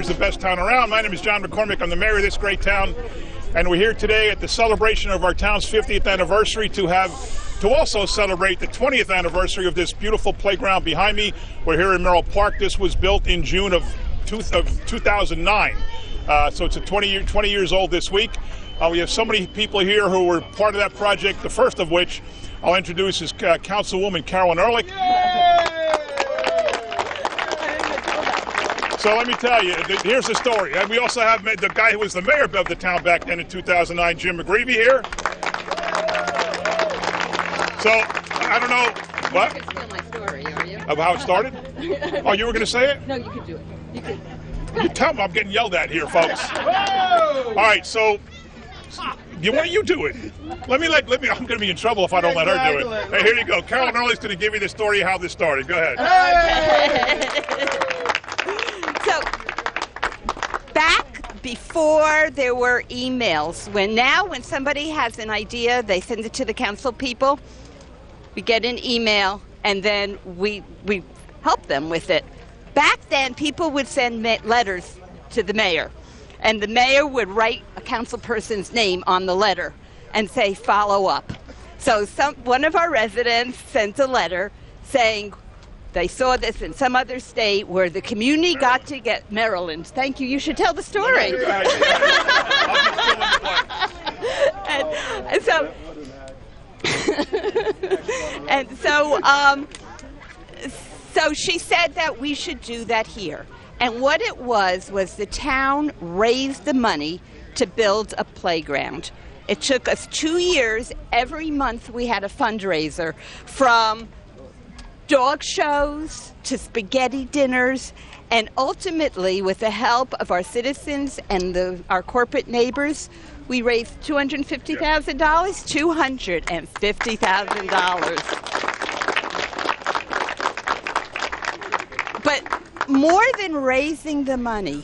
Here's the best town around. My name is John McCormick. I'm the mayor of this great town, and we're here today at the celebration of our town's 50th anniversary to also celebrate the 20th anniversary of this beautiful playground behind me. We're here in Merrill Park. This was built in June of 2009, so it's 20 years old this week. We have so many people here who were part of that project, the first of which I'll introduce is Councilwoman Carolyn Ehrlich. So let me tell you, here's the story. And we also have the guy who was the mayor of the town back then in 2009, Jim McGreevy, here. So, I don't know, what? You can steal my story, are you? Of how it started? Oh, you were going to say it? No, you can do it. You can. You tell me I'm getting yelled at here, folks. All right, so, why don't you do it? Let me, I'm going to be in trouble if I don't let her do it. Hey, here you go. Carolyn Ehrlich's going to give you the story of how this started. Go ahead. So, back before there were emails, when somebody has an idea, they send it to the council people, we get an email, and then we help them with it. Back then, people would send letters to the mayor, and the mayor would write a council person's name on the letter and say, follow up. So one of our residents sent a letter saying, they saw this in some other state where the community got to get Maryland. Thank you. You should tell the story. So she said that we should do that here. And what it was the town raised the money to build a playground. It took us 2 years. Every month we had a fundraiser, from dog shows to spaghetti dinners, and ultimately, with the help of our citizens and our corporate neighbors, we raised $250,000. $250,000. But more than raising the money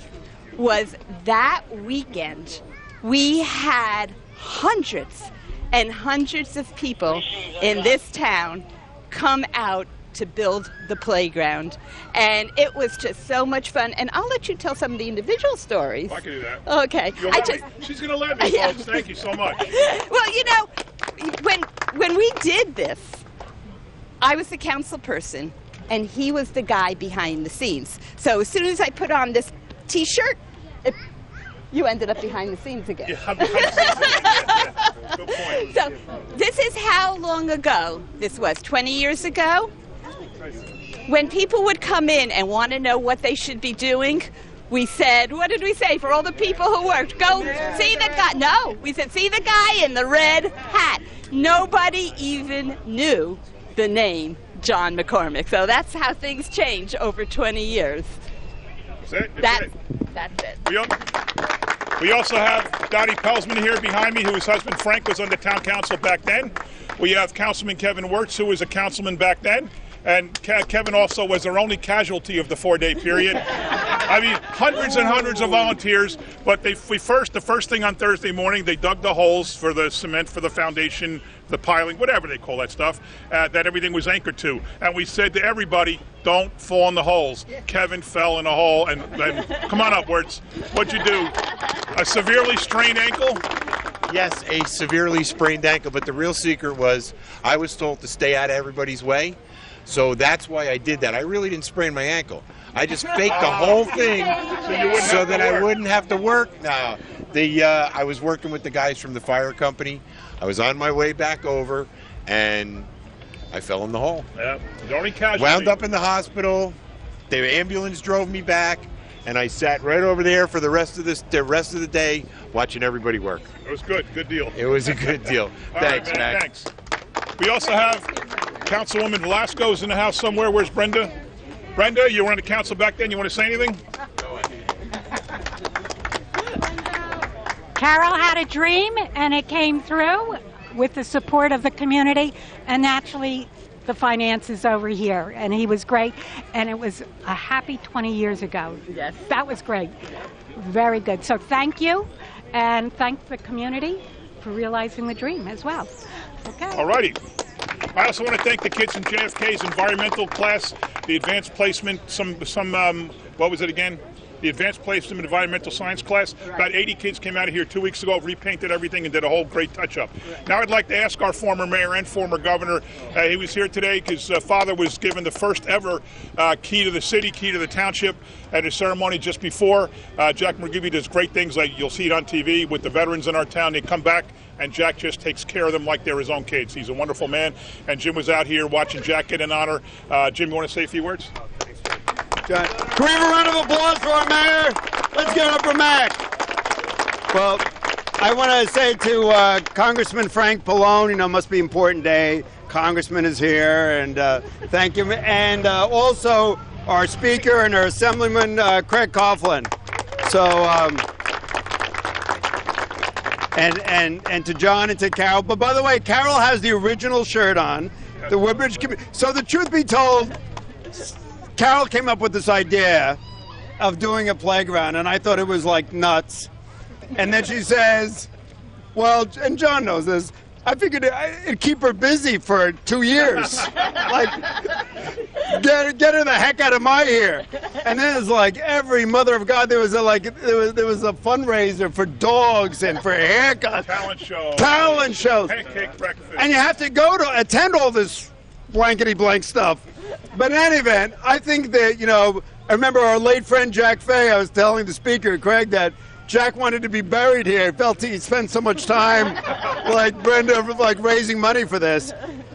was that weekend, we had hundreds and hundreds of people in this town come out to build the playground, and it was just so much fun. And I'll let you tell some of the individual stories. I can do that. Okay. She's going to let me, folks. Thank you so much. Well, you know, when we did this, I was the council person, and he was the guy behind the scenes. So as soon as I put on this T-shirt, you ended up behind the scenes again. Yeah, good point. So this is how long ago this was, 20 years ago? When people would come in and want to know what they should be doing, we said, what did we say for all the people who worked? Go see the guy. No, we said, see the guy in the red hat. Nobody even knew the name John McCormick. So that's how things change over 20 years. That's it. That's it. We also have Dottie Pelsman here behind me, whose husband Frank was on the town council back then. We have Councilman Kevin Wirtz, who was a councilman back then. And Kevin also was our only casualty of the 4-day period. I mean, hundreds and hundreds of volunteers, but the first thing on Thursday morning, they dug the holes for the cement, for the foundation, the piling, whatever they call that stuff, that everything was anchored to. And we said to everybody, don't fall in the holes. Kevin fell in a hole, and come on up, Wirtz. What'd you do? A severely sprained ankle? Yes, a severely sprained ankle, but the real secret was I was told to stay out of everybody's way. So that's why I did that. I really didn't sprain my ankle. I just faked the whole thing so that I wouldn't have to work. No, I was working with the guys from the fire company. I was on my way back over, and I fell in the hole. Yeah, the only casualty. Wound up in the hospital. The ambulance drove me back, and I sat right over there for the rest of the day watching everybody work. It was good. Good deal. It was a good deal. Thanks, right, man, Mac. Thanks. We also have Councilwoman Velasco's in the house somewhere. Where's Brenda? Brenda, you were on the council back then. You want to say anything? Carol had a dream, and it came through with the support of the community, and naturally the finances over here. And he was great, and it was a happy 20 years ago. Yes. That was great. Very good. So thank you, and thank the community for realizing the dream as well. Okay. All righty. I also want to thank the kids from JFK's environmental class, the advanced placement, some what was it again? the advanced placement environmental science class. About 80 kids came out of here 2 weeks ago, repainted everything, and did a whole great touch-up. Now I'd like to ask our former mayor and former governor, he was here today because father was given the first ever key to the city, key to the township at a ceremony just before. Jack McGibby does great things, like you'll see it on TV with the veterans in our town. They come back, and Jack just takes care of them like they're his own kids. He's a wonderful man, and Jim was out here watching Jack get an honor. Jim, you want to say a few words? John. Can we have a round of applause for our mayor? Let's give it up for Mac. Well, I want to say to Congressman Frank Pallone, it must be an important day. Congressman is here, and thank you. And also our Speaker and our Assemblyman, Craig Coughlin. So, and to John and to Carol. But by the way, Carol has the original shirt on. The Woodbridge Community. So the truth be told, Carol came up with this idea of doing a playground, and I thought it was like nuts. And then she says, well, and John knows this, I figured it'd keep her busy for 2 years. Like, get her the heck out of my ear. And then it's like every mother of God, there was a fundraiser for dogs and for haircuts. Talent shows. Pancake breakfast. And you have to go to attend all this blankety blank stuff. But in any event, I think that, I remember our late friend Jack Fay, I was telling the Speaker, Craig, that Jack wanted to be buried here. He felt he spent so much time, like Brenda, like raising money for this.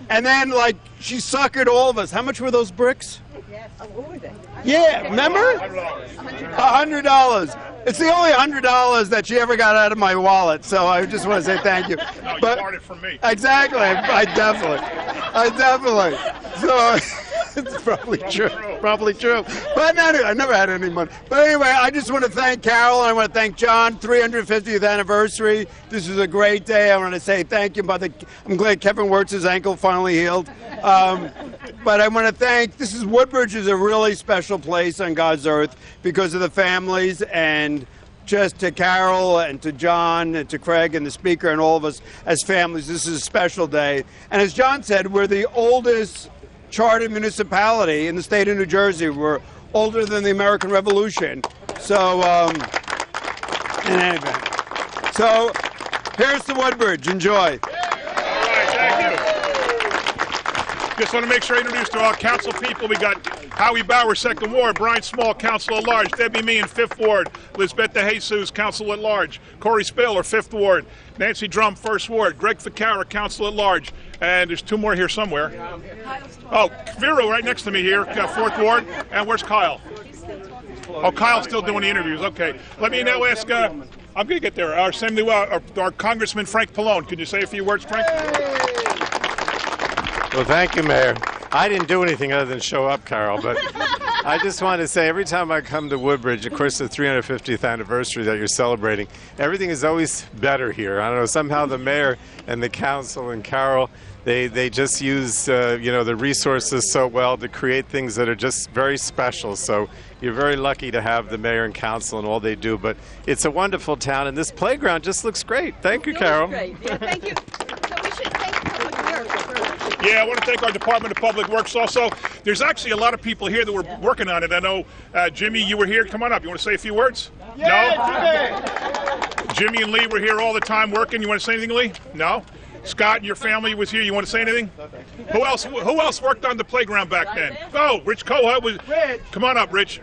And then, like, she suckered all of us. How much were those bricks? Yes. What were they? Yeah, remember? $100. It's the only $100 that she ever got out of my wallet. So I just want to say thank you. No, but you borrowed it from me. Exactly. I definitely. So it's probably true. Probably true. But anyway, I never had any money. But anyway, I just want to thank Carol, and I want to thank John. 350th anniversary. This is a great day. I want to say thank you. I'm glad Kevin Wirtz's ankle finally healed. But I want to thank. Woodbridge is a really special place on God's earth because of the families, and just to Carol and to John and to Craig and the Speaker and all of us as families, this is a special day. And as John said, we're the oldest chartered municipality in the state of New Jersey. We're older than the American Revolution. So, in any event. So, here's to Woodbridge. Enjoy. All right, thank you. Just want to make sure I introduce to our council people. We got Howie Bauer, 2nd Ward, Brian Small, Council at Large, Debbie Meehan, 5th Ward, Lisbeth DeJesus, Council at Large, Corey Spiller, 5th Ward, Nancy Drum, 1st Ward, Greg Ficara, Council at Large, and there's 2 more here somewhere. Oh, Vero right next to me here, 4th Ward, and where's Kyle? Oh, Kyle's still doing the interviews. Okay, let me now ask. I'm going to get there. Our Congressman Frank Pallone. Could you say a few words, Frank? Well, thank you, Mayor. I didn't do anything other than show up, Carol, but I just want to say every time I come to Woodbridge, of course, the 350th anniversary that you're celebrating, everything is always better here. I don't know, somehow the mayor and the council and Carol, they just use, the resources so well to create things that are just very special. So you're very lucky to have the mayor and council and all they do. But it's a wonderful town, and this playground just looks great. Thank you, Carol. Great. Yeah, thank you. So we should thank Public Works. Yeah, I want to thank our Department of Public Works also. There's actually a lot of people here that were working on it. I know, Jimmy, you were here. Come on up. You want to say a few words? Yeah, no? Jimmy and Lee were here all the time working. You want to say anything, Lee? No? Scott and your family was here. You want to say anything? Who else worked on the playground back then? Oh, Rich Coha was. Rich. Come on up, Rich.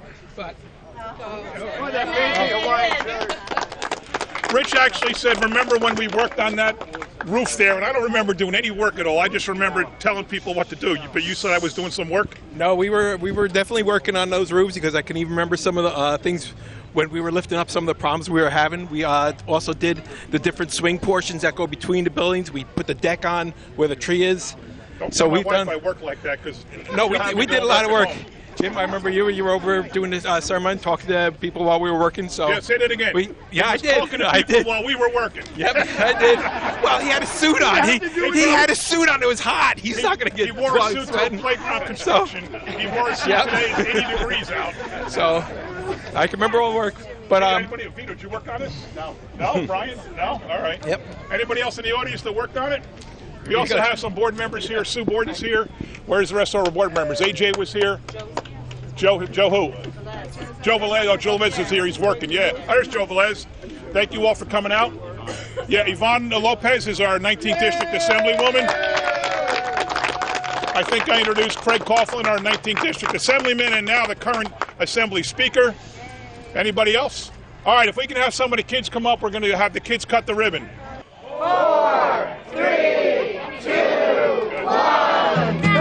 Rich actually said, remember when we worked on that roof there? And I don't remember doing any work at all. I just remember telling people what to do. But you said I was doing some work? No, we were definitely working on those roofs, because I can even remember some of the things when we were lifting up some of the problems we were having. We also did the different swing portions that go between the buildings. We put the deck on where the tree is. Don't so tell we've my wife done. I work like that, because No, we did a lot of work. Jim, I remember you were over doing this sermon, talking to people while we were working. So yeah, say that again. I did. Talking to people while we were working. Yep, I did. Well, he had a suit on. He had a suit on. It was hot. He's not going to get. He wore a suit to playground construction. He wore a suit today. It's 80 degrees out. So I can remember all the work. But anybody, Vito, did you work on this? No. No, Brian? No. All right. Yep. Anybody else in the audience that worked on it? We also have some board members here. Sue Borden is here. Where's the rest of our board members? AJ was here. Joe who? Joe Velez. Oh, Joe Velez is here. He's working. Yeah. There's Joe Velez. Thank you all for coming out. Yeah, Yvonne Lopez is our 19th District Assemblywoman. I think I introduced Craig Coughlin, our 19th District Assemblyman, and now the current Assembly Speaker. Anybody else? All right, if we can have some of the kids come up, we're going to have the kids cut the ribbon. 4, 3, 2, 1, go!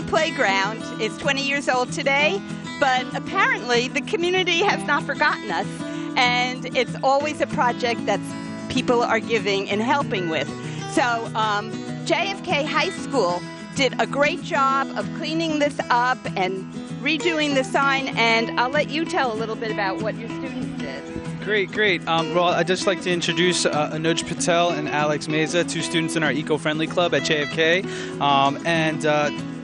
Playground is 20 years old today, but apparently the community has not forgotten us, and it's always a project that people are giving and helping with. So JFK High School did a great job of cleaning this up and redoing the sign, and I'll let you tell a little bit about what your students did. Great. Well, I'd just like to introduce Anuj Patel and Alex Meza, two students in our Eco-Friendly Club at JFK,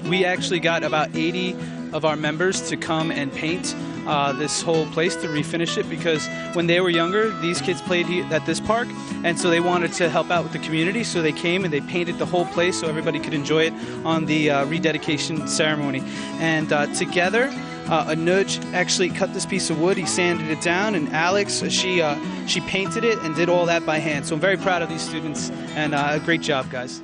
we actually got about 80 of our members to come and paint this whole place, to refinish it, because when they were younger, these kids played at this park, and so they wanted to help out with the community, so they came and they painted the whole place so everybody could enjoy it on the rededication ceremony. And together, Anuj actually cut this piece of wood, he sanded it down, and Alex, she painted it and did all that by hand. So I'm very proud of these students, and a great job, guys.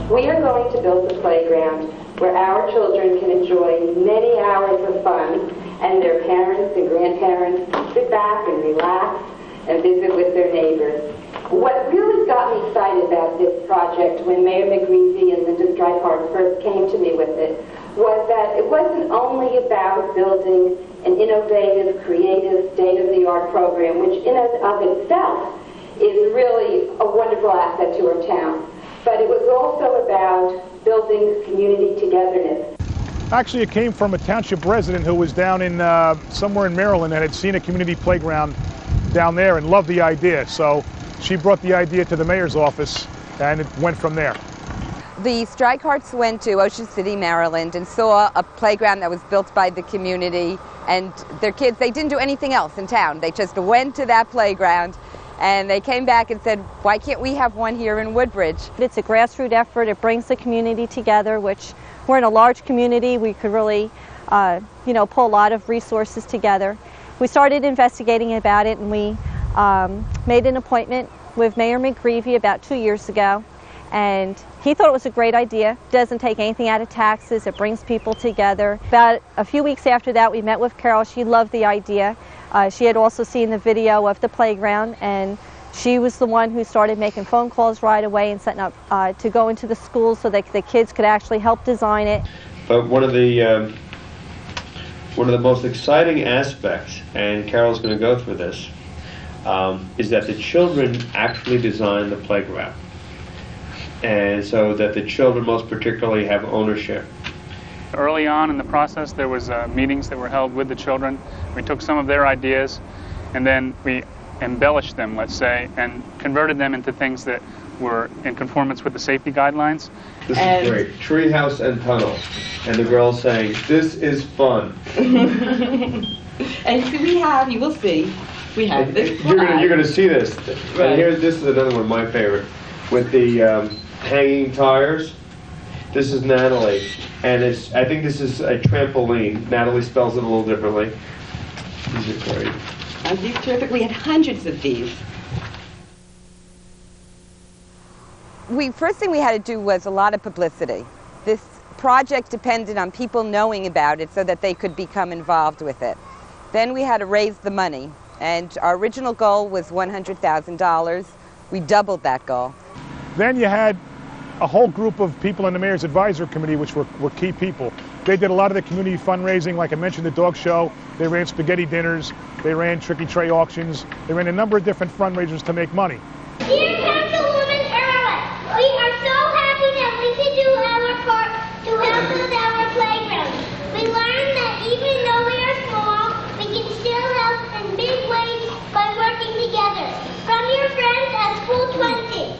We are going to build a playground where our children can enjoy many hours of fun, and their parents and grandparents sit back and relax and visit with their neighbors. What really got me excited about this project when Mayor McGreevy and Linda Streichhardt first came to me with it was that it wasn't only about building an innovative, creative, state-of-the-art program, which in and of itself is really a wonderful asset to our town, but it was also about building community togetherness. Actually, it came from a township resident who was down in somewhere in Maryland and had seen a community playground down there and loved the idea. So she brought the idea to the mayor's office, and it went from there. The Streicharts went to Ocean City, Maryland, and saw a playground that was built by the community, and their kids, they didn't do anything else in town. They just went to that playground, and they came back and said, why can't we have one here in Woodbridge? It's a grassroots effort. It brings the community together, which we're in a large community. We could really, pull a lot of resources together. We started investigating about it, and we made an appointment with Mayor McGreevy about 2 years ago, and he thought it was a great idea. It doesn't take anything out of taxes. It brings people together. About a few weeks after that, we met with Carol. She loved the idea. She had also seen the video of the playground, and she was the one who started making phone calls right away and setting up to go into the schools so that the kids could actually help design it. But one of the most exciting aspects, and Carol's going to go through this, is that the children actually design the playground, and so that the children most particularly have ownership. Early on in the process, there was meetings that were held with the children. We took some of their ideas, and then we embellished them, let's say, and converted them into things that were in conformance with the safety guidelines. This is great. Treehouse and tunnel. And the girls saying, "This is fun." And so we have, you will see, we have this You're going to see this. Right. And this is another one of my favorite, with the hanging tires. This is Natalie, and I think this is a trampoline. Natalie spells it a little differently. These are great. These are terrific. We had hundreds of these. First thing we had to do was a lot of publicity. This project depended on people knowing about it so that they could become involved with it. Then we had to raise the money, and our original goal was $100,000. We doubled that goal. Then you had a whole group of people in the Mayor's Advisory Committee, which were key people. They did a lot of the community fundraising, like I mentioned, the dog show. They ran spaghetti dinners. They ran tricky tray auctions. They ran a number of different fundraisers to make money. Dear Councilwoman Ehrlich, we are so happy that we can do our part to help with our playground. We learned that even though we are small, we can still help in big ways by working together. From your friends at School 20.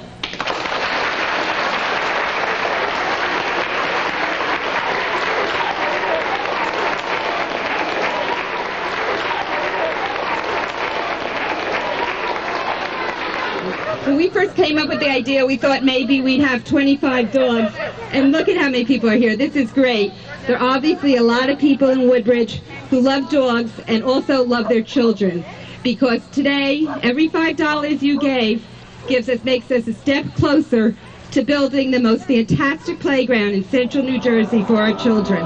When we first came up with the idea, we thought maybe we'd have 25 dogs, and look at how many people are here. This is great. There are obviously a lot of people in Woodbridge who love dogs and also love their children, because today, every $5 you gave makes us a step closer to building the most fantastic playground in central New Jersey for our children.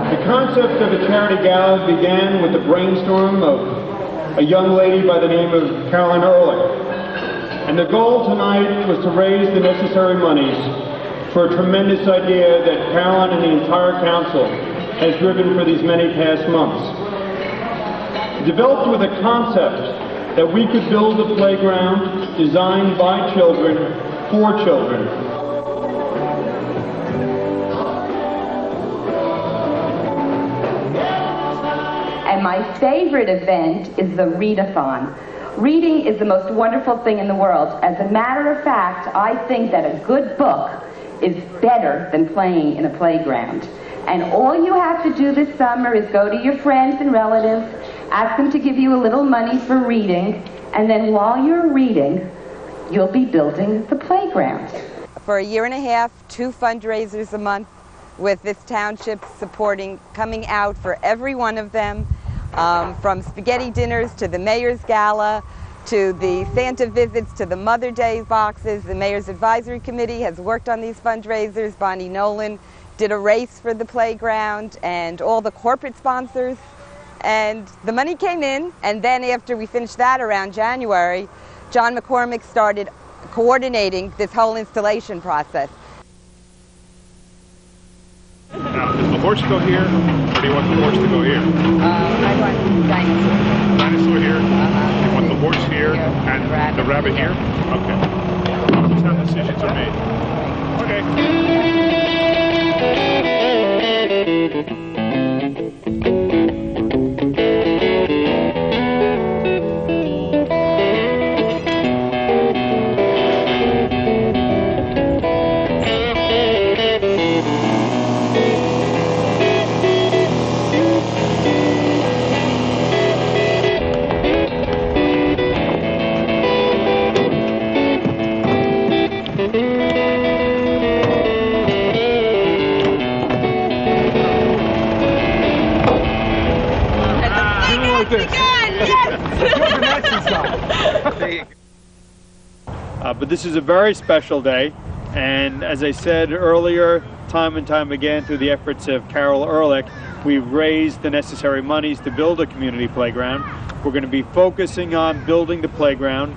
The concept of a charity gala began with the brainstorm of a young lady by the name of Carolyn Ehrlich. And the goal tonight was to raise the necessary monies for a tremendous idea that Carolyn and the entire council has driven for these many past months. Developed with a concept that we could build a playground designed by children for children. And my favorite event is the readathon. Reading is the most wonderful thing in the world. As a matter of fact, I think that a good book is better than playing in a playground. And all you have to do this summer is go to your friends and relatives, ask them to give you a little money for reading, and then while you're reading, you'll be building the playground. For a year and a half, 2 fundraisers a month, with this township supporting, coming out for every one of them. From spaghetti dinners to the Mayor's Gala, to the Santa visits, to the Mother Day boxes. The Mayor's Advisory Committee has worked on these fundraisers. Bonnie Nolan did a race for the playground, and all the corporate sponsors. And the money came in, and then after we finished that around January, John McCormick started coordinating this whole installation process. Now, does the horse go here, or do you want the horse to go here? I want dinosaur. Dinosaur here? You want the horse here and the rabbit here? Okay. That's how decisions are made. Okay. But this is a very special day, and as I said earlier, time and time again through the efforts of Carol Ehrlich, we've raised the necessary monies to build a community playground. We're going to be focusing on building the playground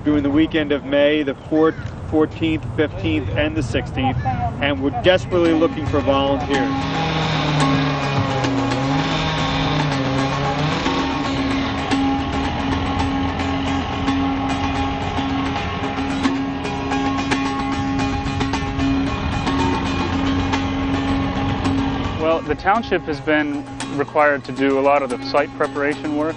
during the weekend of May, the 4th, 14th, 15th, and the 16th, and we're desperately looking for volunteers. the township has been required to do a lot of the site preparation work,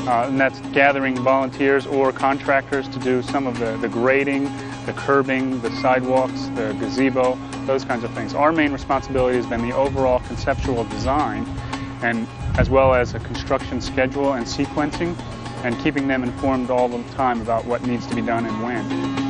and that's gathering volunteers or contractors to do some of the grading, the curbing, the sidewalks, the gazebo, those kinds of things. Our main responsibility has been the overall conceptual design, and as well as a construction schedule and sequencing, and keeping them informed all the time about what needs to be done and when.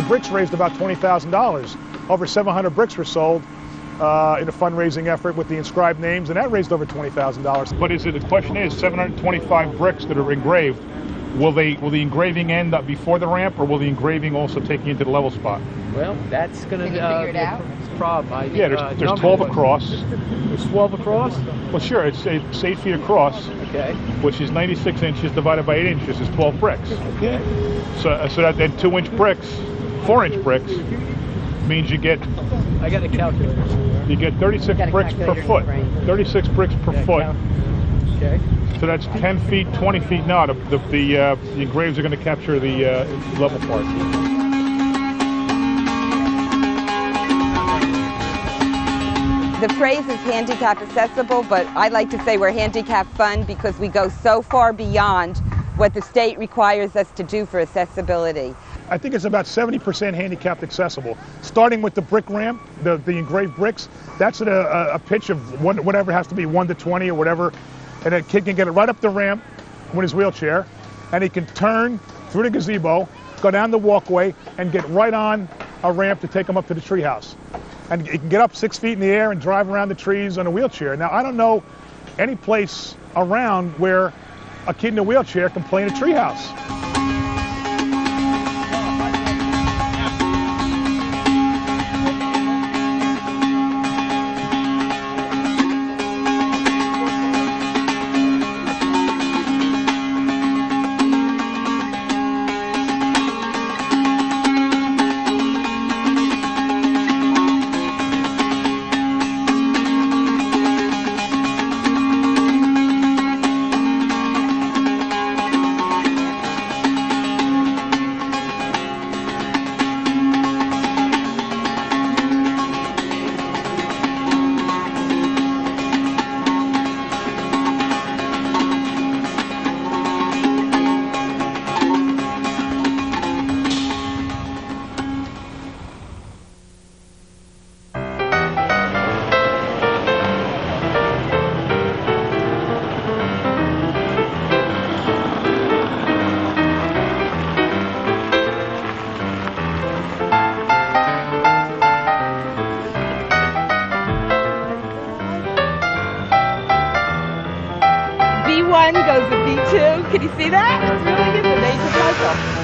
Bricks raised about $20,000. Over 700 bricks were sold in a fundraising effort with the inscribed names, and that raised over $20,000. But the question is, 725 bricks that are engraved, will the engraving end up before the ramp, or will the engraving also take you into the level spot? Well, that's going to be a problem. Yeah, there's 12 across. There's 12 across? Well, sure, it's 8 feet across, okay, which is 96 inches divided by 8 inches is 12 bricks. Okay. So that then 2-inch bricks, 4-inch bricks, means you get... I got a calculator somewhere. You get 36 bricks per foot. 36 bricks per foot. Okay. So that's 10 feet, 20 feet now. The engraves are going to capture the level part. The phrase is handicap accessible, but I like to say we're handicap fun because we go so far beyond what the state requires us to do for accessibility. I think it's about 70% handicapped accessible. Starting with the brick ramp, the engraved bricks, that's at a pitch of whatever has to be 1 to 20 or whatever, and a kid can get it right up the ramp with his wheelchair, and he can turn through the gazebo, go down the walkway, and get right on a ramp to take him up to the treehouse. And he can get up 6 feet in the air and drive around the trees on a wheelchair. Now, I don't know any place around where a kid in a wheelchair can play in a treehouse. B1 goes to B2. Can you see that? It really is a major puzzle.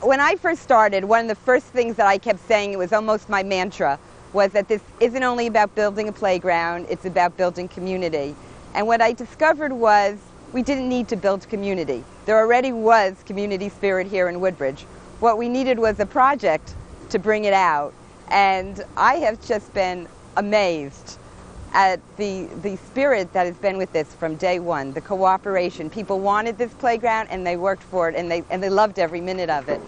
when I first started, one of the first things that I kept saying, it was almost my mantra, was that this isn't only about building a playground, it's about building community. And what I discovered was we didn't need to build community. There already was community spirit here in Woodbridge. What we needed was a project to bring it out. And I have just been amazed at the spirit that has been with this from day one, the cooperation. People wanted this playground and they worked for it, and they loved every minute of it.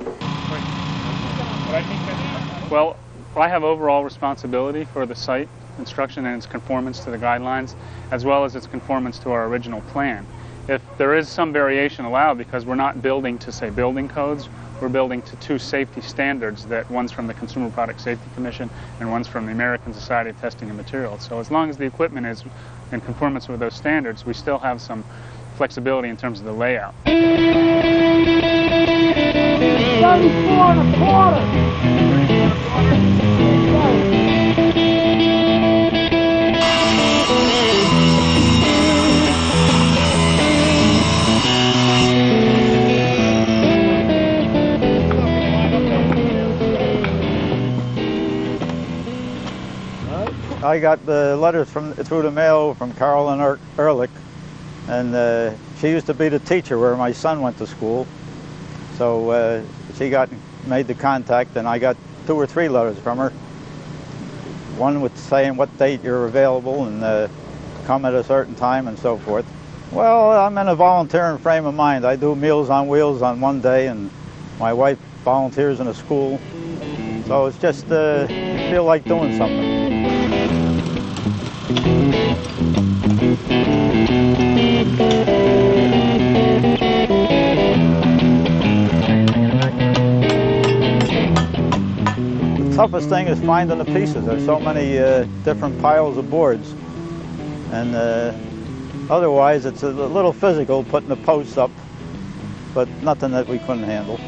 Well, I have overall responsibility for the site construction and its conformance to the guidelines, as well as its conformance to our original plan. If there is some variation allowed, because we're not building to, say, building codes, we're building to 2 safety standards, that one's from the Consumer Product Safety Commission and one's from the American Society of Testing and Materials. So as long as the equipment is in conformance with those standards, we still have some flexibility in terms of the layout. 34 1/4. I got the letters through the mail from Carolyn Ehrlich, and she used to be the teacher where my son went to school. So she made the contact, and I got 2 or 3 letters from her. One with saying what date you're available and come at a certain time and so forth. Well, I'm in a volunteering frame of mind. I do Meals on Wheels on one day, and my wife volunteers in a school. So it's just feel like doing something. The toughest thing is finding the pieces. There's so many different piles of boards, and otherwise it's a little physical putting the posts up, but nothing that we couldn't handle.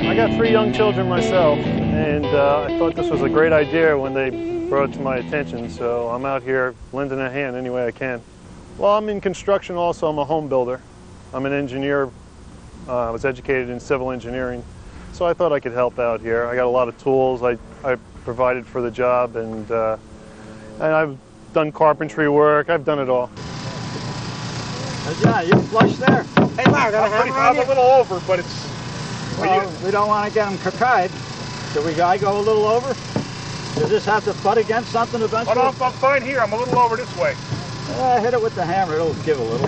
I got 3 young children myself, and I thought this was a great idea when they brought it to my attention, so I'm out here lending a hand any way I can. Well, I'm in construction also. I'm a home builder. I'm an engineer. I was educated in civil engineering, so I thought I could help out here. I got a lot of tools I provided for the job, and I've done carpentry work. I've done it all. Yeah, you flush there. Hey, Mark, I'm a little over, but it's... Well, we don't want to get them cockeyed. Should I go a little over? Does this have to butt against something eventually? Oh, no, I'm fine here. I'm a little over this way. Hit it with the hammer. It'll give a little.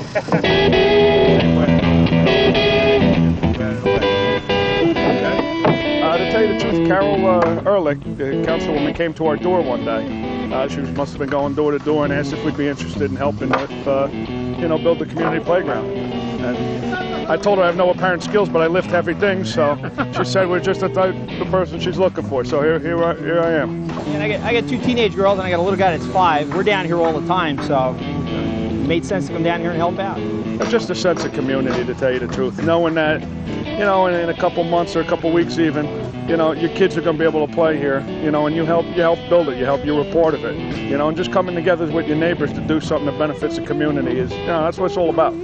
To tell you the truth, Carol Ehrlich, the councilwoman, came to our door one day. She must have been going door to door and asked if we'd be interested in helping with, build the community playground. And I told her I have no apparent skills, but I lift heavy things, so she said we're just the person she's looking for. So here I am. And I got 2 teenage girls, and I got a little guy that's 5. We're down here all the time, so it made sense to come down here and help out. It's just a sense of community, to tell you the truth. Knowing that, in a couple months or a couple weeks even, your kids are going to be able to play here, and you help build it, you're a part of it, and just coming together with your neighbors to do something that benefits the community is, that's what it's all about.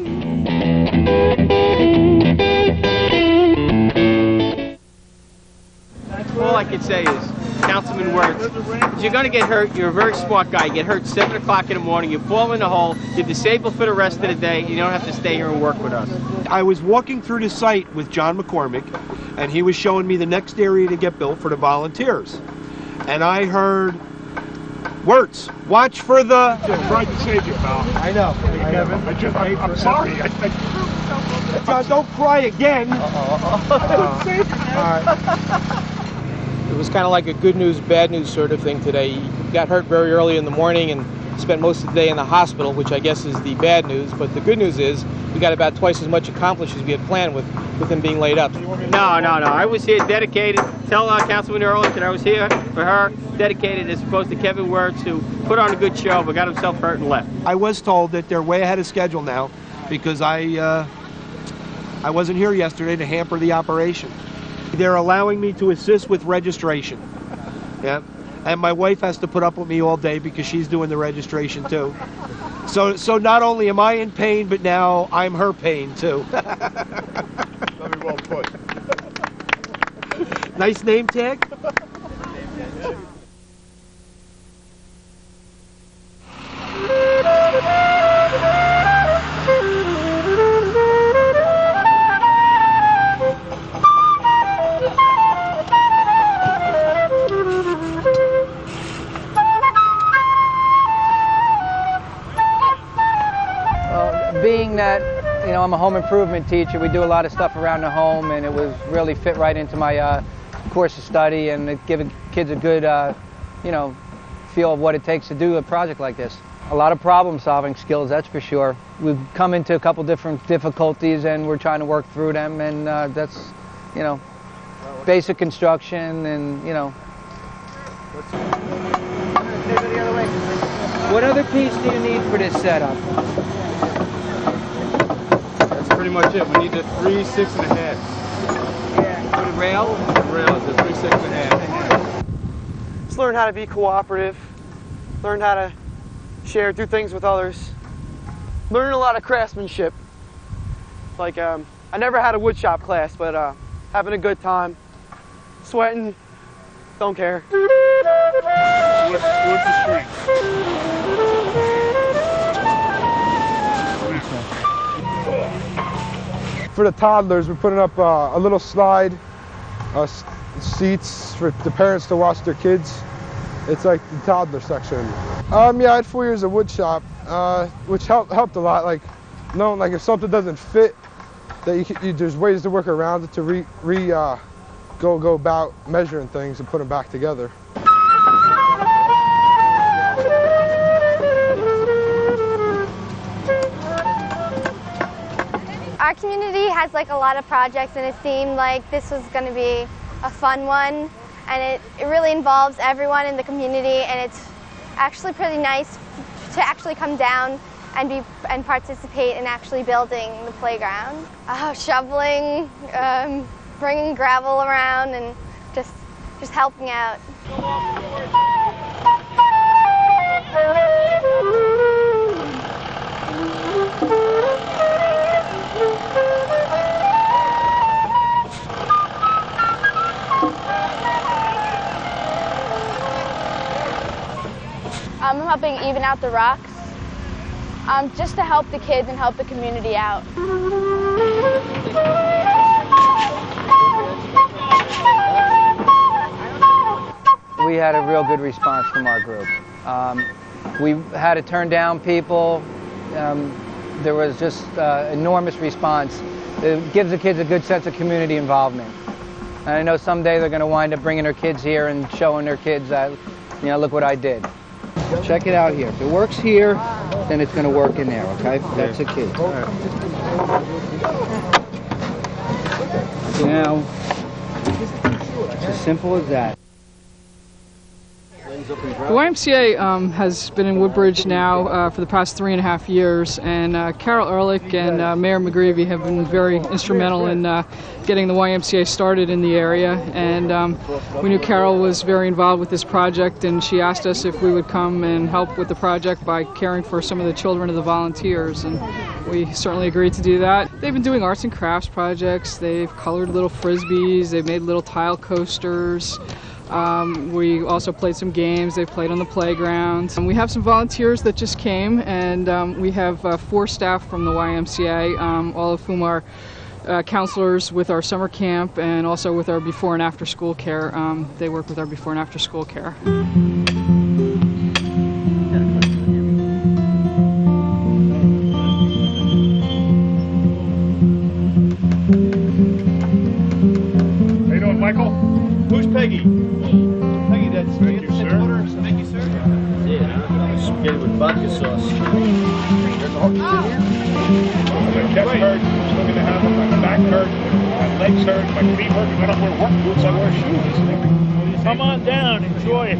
All I can say is, Councilman Wirtz, if you're going to get hurt, you're a very smart guy. You get hurt 7 o'clock in the morning, you fall in the hole, you're disabled for the rest of the day, you don't have to stay here and work with us. I was walking through the site with John McCormick, and he was showing me the next area to get built for the volunteers. And I heard, Wirtz, watch for the... I tried to save you, pal. I know. Hey, Kevin, I'm sorry. John, don't cry again. It was kind of like a good news, bad news sort of thing today. He got hurt very early in the morning and spent most of the day in the hospital, which I guess is the bad news. But the good news is we got about twice as much accomplished as we had planned with him being laid up. No. I was here dedicated. Tell Councilman Ehrlich that I was here for her, dedicated as opposed to Kevin Wirtz, who put on a good show but got himself hurt and left. I was told that they're way ahead of schedule now because I wasn't here yesterday to hamper the operation. They're allowing me to assist with registration. Yeah. And my wife has to put up with me all day because she's doing the registration too. So not only am I in pain, but now I'm her pain too. Very well put. Nice name tag. Being that, you know, I'm a home improvement teacher, we do a lot of stuff around the home, and it was really fit right into my course of study, and it give kids a good, you know, feel of what it takes to do a project like this. A lot of problem-solving skills, that's for sure. We've come into a couple different difficulties, and we're trying to work through them, and that's, you know, basic construction, and, you know. What other piece do you need for this setup? Pretty much it. We need the 3 6.5. Yeah. For the rail? The rails, the 3 6.5. Just learn how to be cooperative. Learn how to share, do things with others. Learn a lot of craftsmanship. Like I never had a woodshop class, but having a good time, sweating, don't care. What's the strength? For the toddlers, we're putting up a little slide, seats for the parents to watch their kids. It's like the toddler section. Yeah, I had 4 years of wood shop, which helped a lot. Like knowing, like if something doesn't fit, that there's ways to work around it to go about measuring things and put them back together. Our community has like a lot of projects, and it seemed like this was going to be a fun one, and it really involves everyone in the community, and it's actually pretty nice to actually come down and participate in actually building the playground. Shoveling, bringing gravel around, and just helping out. I'm helping even out the rocks, just to help the kids and help the community out. We had a real good response from our group. We had to turn down people. There was just enormous response. It gives the kids a good sense of community involvement. And I know someday they're going to wind up bringing their kids here and showing their kids that, you know, look what I did. Check it out here. If it works here, then it's going to work in there, okay? That's the key. You know, it's as simple as that. The YMCA has been in Woodbridge now for the past 3.5 years, and Carol Ehrlich and Mayor McGreevy have been very instrumental in getting the YMCA started in the area. And we knew Carol was very involved with this project, and she asked us if we would come and help with the project by caring for some of the children of the volunteers, and we certainly agreed to do that. They've been doing arts and crafts projects. They've colored little frisbees. They've made little tile coasters. We also played some games. They played on the playground. We have some volunteers that just came, and we have 4 staff from the YMCA, all of whom are counselors with our summer camp and also with our before and after school care. They work with our before and after school care. How you doing, Michael? Who's Peggy? Peggy, that's thank you, sir. Thank you, sir. Yeah, spaghetti with vodka sauce. My chest hurt, I'm still going to have it. My back hurt, my legs hurt, my feet hurt. I don't wear work boots, I wear shoes. Come on down, enjoy it.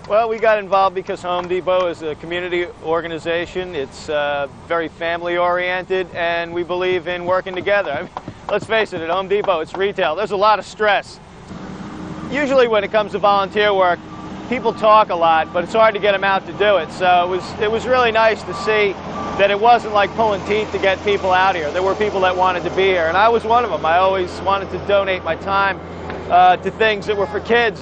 Well, we got involved because Home Depot is a community organization. It's very family-oriented, and we believe in working together. I mean, let's face it, at Home Depot, it's retail. There's a lot of stress. usually when it comes to volunteer work, people talk a lot, but it's hard to get them out to do it. So it was really nice to see that it wasn't like pulling teeth to get people out here. There were people that wanted to be here, and I was one of them. I always wanted to donate my time to things that were for kids.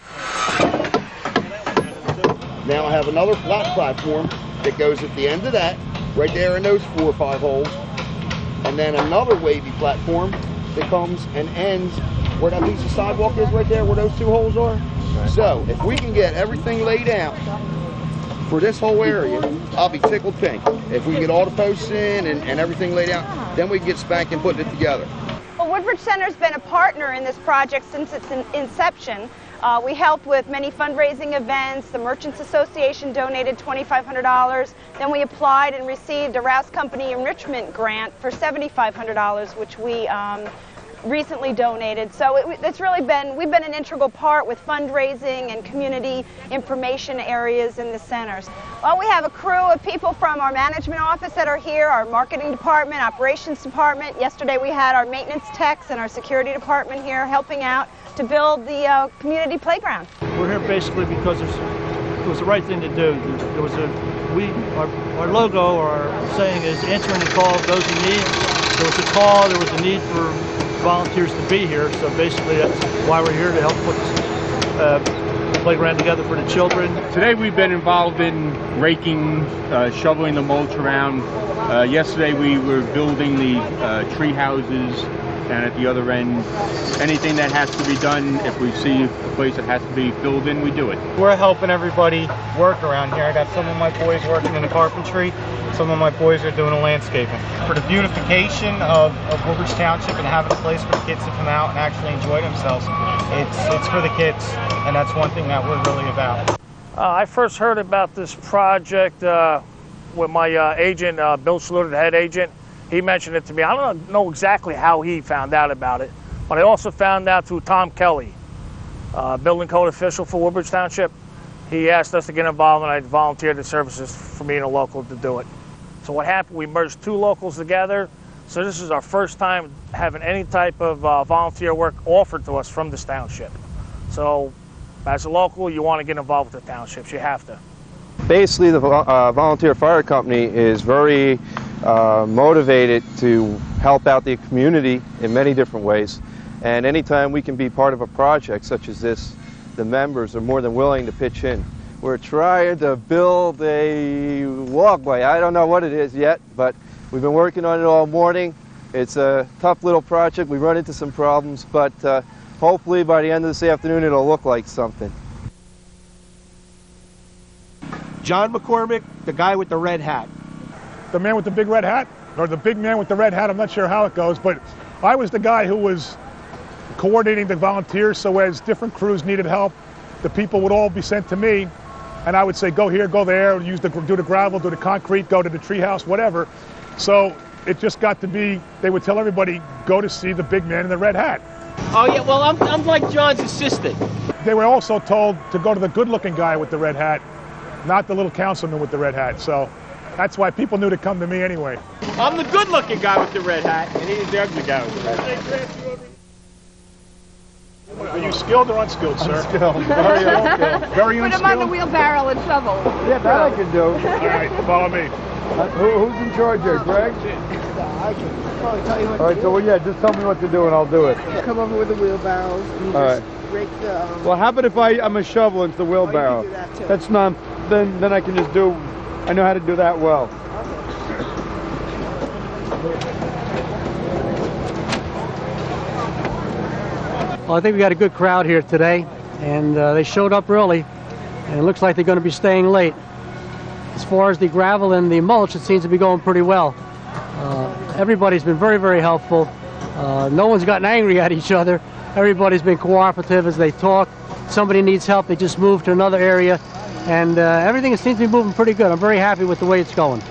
Now I have another flat platform that goes at the end of that, right there in those 4 or 5 holes, and then another wavy platform that comes and ends where that piece of sidewalk is right there, where those 2 holes are. So if we can get everything laid out for this whole area, I'll be tickled pink. If we can get all the posts in and everything laid out, then we can get spanking putting it together. Well, Woodbridge Center's been a partner in this project since its inception. We helped with many fundraising events. The Merchants Association donated $2,500. Then we applied and received a Rouse Company enrichment grant for $7,500, which we recently donated. So it's really we've been an integral part with fundraising and community information areas in the centers. Well, we have a crew of people from our management office that are here, our marketing department, operations department. Yesterday we had our maintenance techs and our security department here helping out to build the community playground. We're here basically because it was the right thing to do. There was our logo, or our saying is answering the call of those in need. There was a call, there was a need for volunteers to be here, so basically that's why we're here, to help put the playground together for the children. Today we've been involved in raking, shoveling the mulch around. Yesterday we were building the tree houses down at the other end. Anything that has to be done, if we see a place that has to be filled in, we do it. We're helping everybody work around here. I got some of my boys working in the carpentry, some of my boys are doing the landscaping. For the beautification of Woodbridge Township and having a place for the kids to come out and actually enjoy themselves, it's for the kids, and that's one thing that we're really about. I first heard about this project with my agent, Bill Schluter, the head agent. He mentioned it to me. I don't know exactly how he found out about it, but I also found out through Tom Kelly, building code official for Woodbridge Township. He asked us to get involved, and I volunteered the services for me and a local to do it. So what happened, we merged 2 locals together. So this is our first time having any type of volunteer work offered to us from this township. So as a local, you want to get involved with the townships, you have to. Basically, the Volunteer Fire Company is very motivated to help out the community in many different ways. And anytime we can be part of a project such as this, the members are more than willing to pitch in. We're trying to build a walkway. I don't know what it is yet, but we've been working on it all morning. It's a tough little project. We run into some problems, but hopefully by the end of this afternoon it'll look like something. John McCormick, the guy with the red hat. The man with the big red hat, or the big man with the red hat, I'm not sure how it goes, but I was the guy who was coordinating the volunteers, so as different crews needed help, the people would all be sent to me, and I would say, go here, go there, do the gravel, do the concrete, go to the treehouse, whatever. So it just got to be, they would tell everybody, go to see the big man in the red hat. Oh yeah, well I'm like John's assistant. They were also told to go to the good-looking guy with the red hat, not the little councilman with the red hat. So that's why people knew to come to me anyway. I'm the good-looking guy with the red hat, and he's the ugly guy with the red hat. Are you skilled or unskilled, sir? Unskilled. Very unskilled. Very Put unskilled. him on the wheelbarrow and shovel. Yeah, that I can do. All right, follow me. Who's in charge here, Greg? I can probably tell you what All right, so yeah, just tell me what to do and I'll do it. You come over with the wheelbarrows. And you All just right. rake the. Well, how about if I'm a shovel into the wheelbarrow? Oh, you can do that too. That's not. Then I can just do. I know how to do that well. Well, I think we got a good crowd here today, and they showed up early, and it looks like they're going to be staying late. As far as the gravel and the mulch, it seems to be going pretty well. Everybody's been very, very helpful. No one's gotten angry at each other. Everybody's been cooperative as they talk. Somebody needs help, they just move to another area, and everything seems to be moving pretty good. I'm very happy with the way it's going.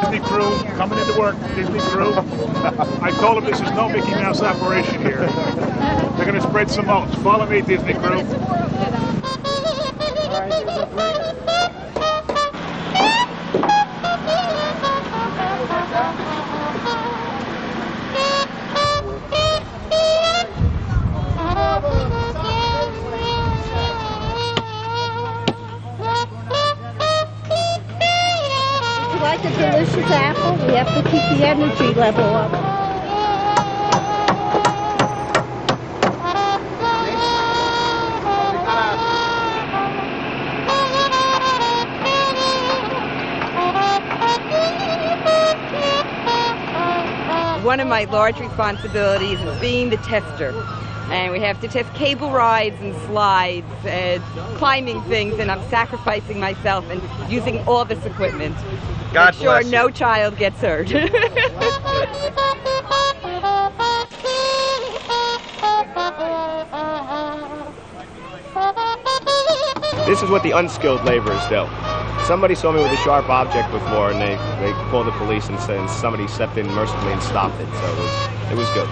Disney crew coming into work. Disney crew. I told them this is no Mickey Mouse operation here. They're going to spread some mulch. Follow me, Disney crew. Like a delicious apple, we have to keep the energy level up. One of my large responsibilities is being the tester. And we have to test cable rides and slides and climbing things, and I'm sacrificing myself and using all this equipment. God Make sure bless you. no child gets hurt. This is what the unskilled laborers do. Somebody saw me with a sharp object before, and they called the police and said somebody stepped in mercifully and stopped it. So it was good.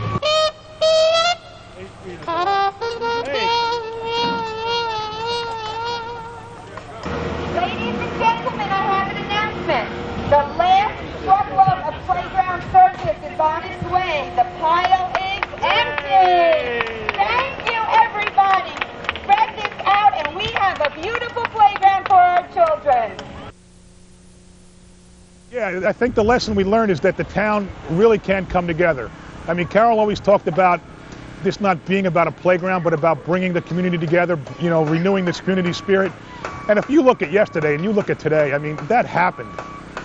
Ladies and gentlemen, I have an announcement. The last truckload of playground surplus is on its way. The pile is empty. Thank you, everybody. Spread this out, and we have a beautiful playground for our children. Yeah, I think the lesson we learned is that the town really can come together. I mean, Carol always talked about this not being about a playground, but about bringing the community together, you know, renewing this community spirit. And if you look at yesterday and you look at today, I mean, that happened.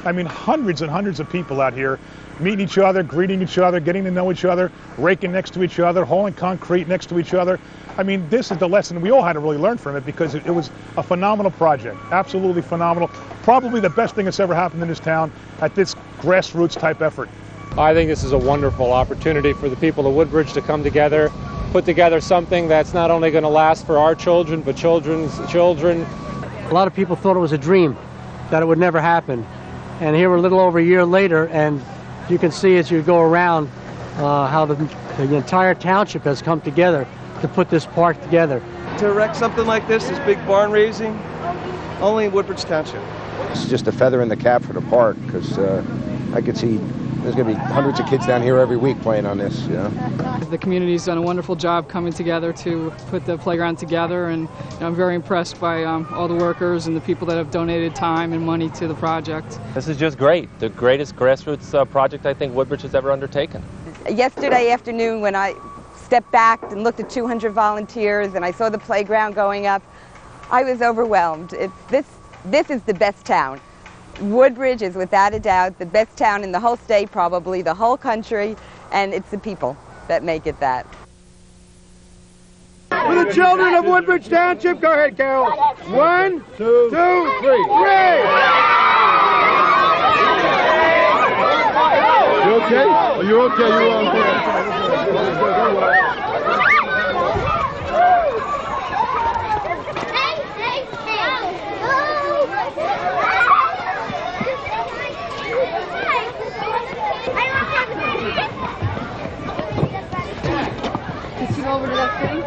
I mean, hundreds and hundreds of people out here meeting each other, greeting each other, getting to know each other, raking next to each other, hauling concrete next to each other. I mean, this is the lesson we all had to really learn from it, because it was a phenomenal project, absolutely phenomenal. Probably the best thing that's ever happened in this town at this grassroots type effort. I think this is a wonderful opportunity for the people of Woodbridge to come together, put together something that's not only going to last for our children, but children's children. A lot of people thought it was a dream, that it would never happen. And here we're a little over a year later, and you can see as you go around how the entire township has come together to put this park together. To erect something like this big barn raising, only in Woodbridge Township. It's just a feather in the cap for the park, because I could see there's going to be hundreds of kids down here every week playing on this, you know. The community's done a wonderful job coming together to put the playground together, and I'm very impressed by all the workers and the people that have donated time and money to the project. This is just great. The greatest grassroots project I think Woodbridge has ever undertaken. Yesterday afternoon, when I stepped back and looked at 200 volunteers and I saw the playground going up, I was overwhelmed. This is the best town. Woodbridge is without a doubt the best town in the whole state, probably the whole country, and it's the people that make it that. For the children of Woodbridge Township, go ahead, Carol. 1, 2, 3. You okay? Oh, you're okay. You're on there. Did you go over to that thing?